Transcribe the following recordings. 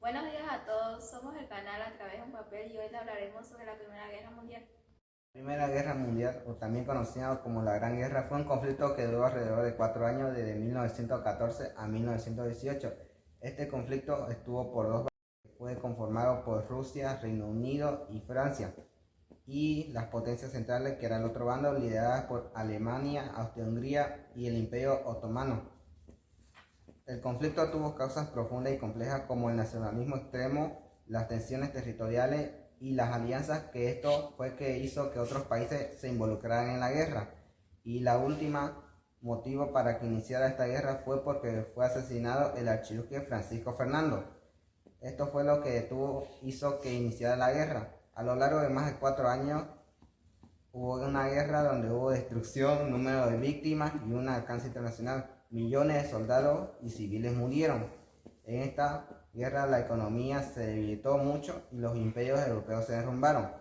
Buenos días a todos, somos el canal A Través de un Papel y hoy le hablaremos sobre la Primera Guerra Mundial. La Primera Guerra Mundial, o también conocida como la Gran Guerra, fue un conflicto que duró alrededor de 4 años, desde 1914 a 1918. Este conflicto estuvo por dos bandos, fue conformado por Rusia, Reino Unido y Francia, y las potencias centrales, que era el otro bando, lideradas por Alemania, Austria-Hungría y el Imperio Otomano. El conflicto tuvo causas profundas y complejas como el nacionalismo extremo, las tensiones territoriales y las alianzas, que esto fue que hizo que otros países se involucraran en la guerra. Y la última motivo para que iniciara esta guerra fue porque fue asesinado el archiduque Francisco Fernando. Esto fue lo que hizo que iniciara la guerra. A lo largo de más de 4 años hubo una guerra donde hubo destrucción, número de víctimas y un alcance internacional. Millones de soldados y civiles murieron. En esta guerra la economía se debilitó mucho y los imperios europeos se derrumbaron.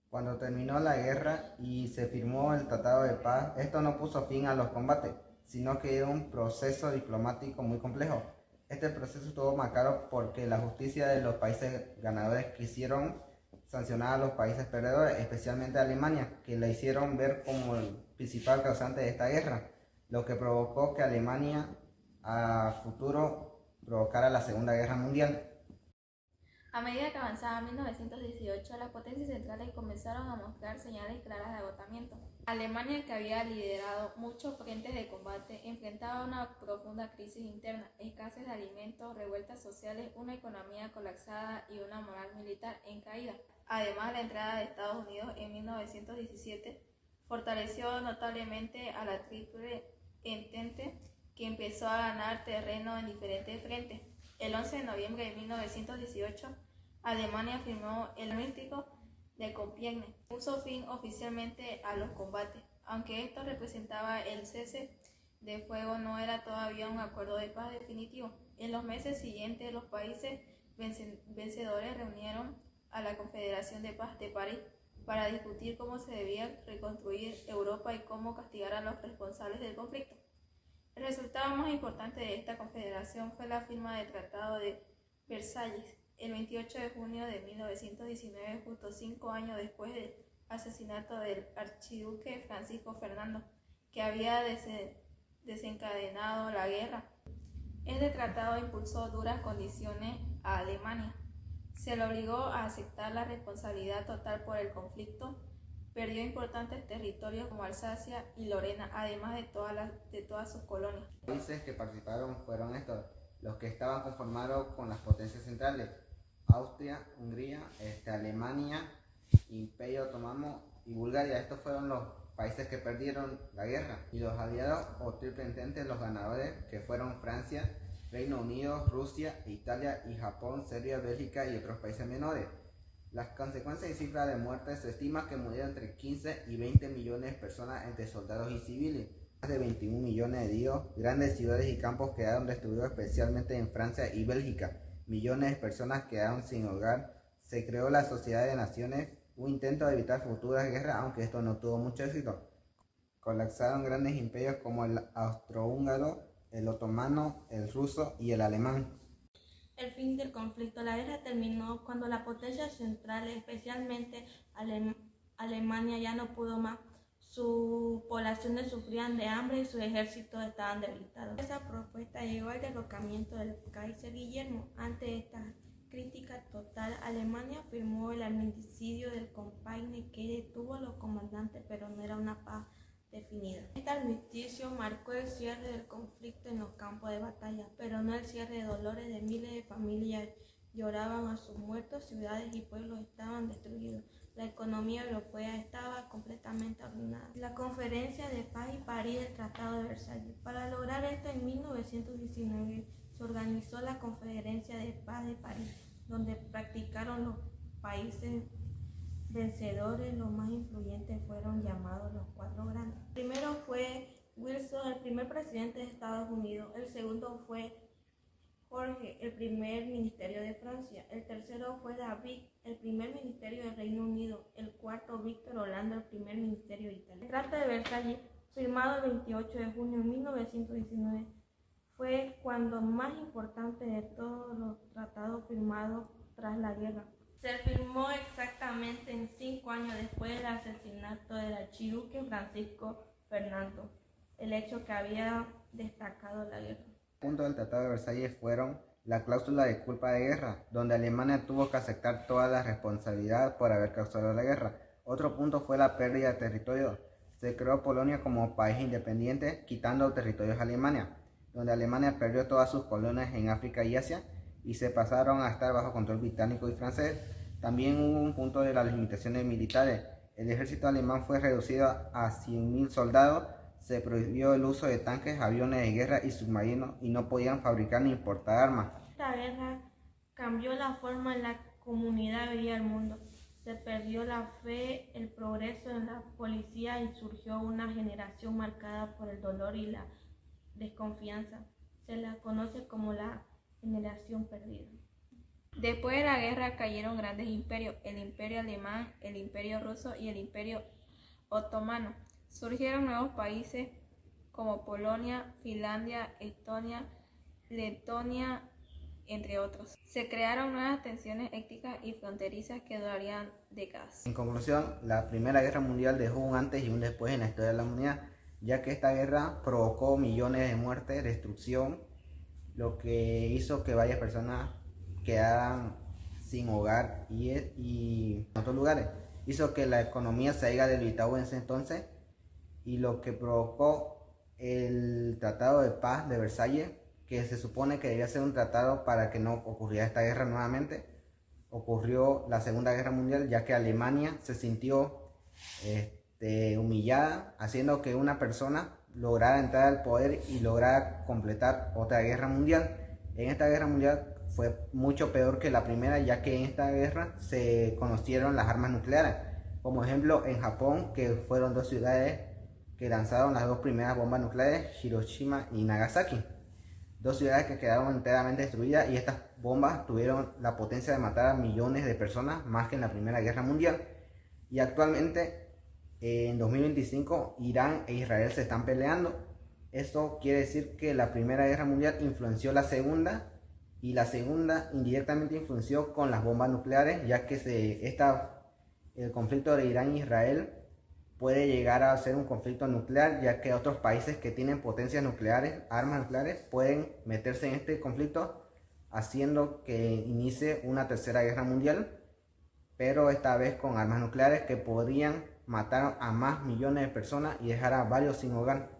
Cuando terminó la guerra y se firmó el Tratado de Paz, esto no puso fin a los combates, sino que era un proceso diplomático muy complejo. Este proceso estuvo marcado porque la justicia de los países ganadores quisieron sancionar a los países perdedores, especialmente a Alemania, que la hicieron ver como el principal causante de esta guerra, lo que provocó que Alemania a futuro provocara la Segunda Guerra Mundial. A medida que avanzaba 1918, las potencias centrales comenzaron a mostrar señales claras de agotamiento. Alemania, que había liderado muchos frentes de combate, enfrentaba una profunda crisis interna, escasez de alimentos, revueltas sociales, una economía colapsada y una moral militar en caída. Además, la entrada de Estados Unidos en 1917 fortaleció notablemente a la Triple Entente, que empezó a ganar terreno en diferentes frentes. El 11 de noviembre de 1918, Alemania firmó el Armisticio de Compiègne. Puso fin oficialmente a los combates. Aunque esto representaba el cese de fuego, no era todavía un acuerdo de paz definitivo. En los meses siguientes, los países vencedores reunieron a la Confederación de Paz de París para discutir cómo se debía reconstruir Europa y cómo castigar a los responsables del conflicto. El resultado más importante de esta confederación fue la firma del Tratado de Versalles el 28 de junio de 1919, justo 5 años después del asesinato del archiduque Francisco Fernando, que había desencadenado la guerra. Este tratado impuso duras condiciones a Alemania. Se le obligó a aceptar la responsabilidad total por el conflicto. Perdió importantes territorios como Alsacia y Lorena, además de todas sus colonias. Los países que participaron fueron estos, los que estaban conformados con las potencias centrales: Austria, Hungría, Alemania, Imperio Otomano y Bulgaria. Estos fueron los países que perdieron la guerra. Y los aliados o Triple Entente, los ganadores, que fueron Francia, Reino Unido, Rusia, Italia y Japón, Serbia, Bélgica y otros países menores. Las consecuencias y cifras de muertes: se estima que murieron entre 15 y 20 millones de personas entre soldados y civiles. Más de 21 millones de heridos. Grandes ciudades y campos quedaron destruidos, especialmente en Francia y Bélgica. Millones de personas quedaron sin hogar. Se creó la Sociedad de Naciones, un intento de evitar futuras guerras, aunque esto no tuvo mucho éxito. Colapsaron grandes imperios como el austrohúngaro, el otomano, el ruso y el alemán. El fin del conflicto. La guerra terminó cuando la potencia central, especialmente Alemania, ya no pudo más. Sus poblaciones sufrían de hambre y sus ejércitos estaban debilitados. Esa propuesta llegó al derrocamiento del Kaiser Guillermo. Ante esta crítica total, Alemania firmó el Armisticio de Compiègne, que detuvo a los comandantes, pero no era una paz definida. Este armisticio marcó el cierre del conflicto en los campos de batalla, pero no el cierre de dolores de miles de familias. Lloraban a sus muertos, ciudades y pueblos estaban destruidos. La economía europea estaba completamente arruinada. La Conferencia de Paz y París del Tratado de Versalles. Para lograr esto, en 1919 se organizó la Conferencia de Paz de París, donde practicaron los países vencedores. Los más influyentes fueron llamados los cuatro grandes. El primero fue Wilson, el primer presidente de Estados Unidos. El segundo fue Jorge, el primer ministerio de Francia. El tercero fue David, el primer ministerio del Reino Unido. El cuarto, Víctor Orlando, el primer ministerio de Italia. El Tratado de Versalles, firmado el 28 de junio de 1919, fue cuando más importante de todos los tratados firmado tras la guerra. Se firmó exactamente en 5 años después del asesinato del archiduque Francisco Fernando, el hecho que había destacado la guerra. Puntos del Tratado de Versalles fueron la cláusula de culpa de guerra, donde Alemania tuvo que aceptar toda la responsabilidad por haber causado la guerra. Otro punto fue la pérdida de territorio. Se creó Polonia como país independiente, quitando territorios a Alemania, donde Alemania perdió todas sus colonias en África y Asia y se pasaron a estar bajo control británico y francés. También hubo un punto de las limitaciones militares. El ejército alemán fue reducido a 100.000 soldados. Se prohibió el uso de tanques, aviones de guerra y submarinos y no podían fabricar ni importar armas. Esta guerra cambió la forma en la comunidad veía el mundo. Se perdió la fe, el progreso en la policía y surgió una generación marcada por el dolor y la desconfianza. Se la conoce como la generación perdida. Después de la guerra cayeron grandes imperios, el imperio alemán, el imperio ruso y el imperio otomano. Surgieron nuevos países como Polonia, Finlandia, Estonia, Letonia, entre otros. Se crearon nuevas tensiones étnicas y fronterizas que durarían décadas. En conclusión, la Primera Guerra Mundial dejó un antes y un después en la historia de la humanidad, ya que esta guerra provocó millones de muertes, destrucción, lo que hizo que varias personas quedaran sin hogar y en otros lugares. Hizo que la economía se haya debilitado en ese entonces y lo que provocó el Tratado de Paz de Versalles, que se supone que debía ser un tratado para que no ocurriera esta guerra nuevamente. Ocurrió la Segunda Guerra Mundial, ya que Alemania se sintió humillada, haciendo que una persona lograra entrar al poder y lograra completar otra guerra mundial. En esta guerra mundial fue mucho peor que la primera, ya que en esta guerra se conocieron las armas nucleares. Como ejemplo, en Japón, que fueron 2 ciudades que lanzaron las 2 primeras bombas nucleares, Hiroshima y Nagasaki. 2 ciudades que quedaron enteramente destruidas y estas bombas tuvieron la potencia de matar a millones de personas, más que en la Primera Guerra Mundial. Y actualmente, en 2025, Irán e Israel se están peleando. Esto quiere decir que la Primera Guerra Mundial influenció la Segunda y la Segunda indirectamente influenció con las bombas nucleares, ya que el conflicto de Irán e Israel puede llegar a ser un conflicto nuclear, ya que otros países que tienen potencias nucleares, armas nucleares, pueden meterse en este conflicto, haciendo que inicie una tercera guerra mundial, pero esta vez con armas nucleares que podrían matar a más millones de personas y dejar a varios sin hogar.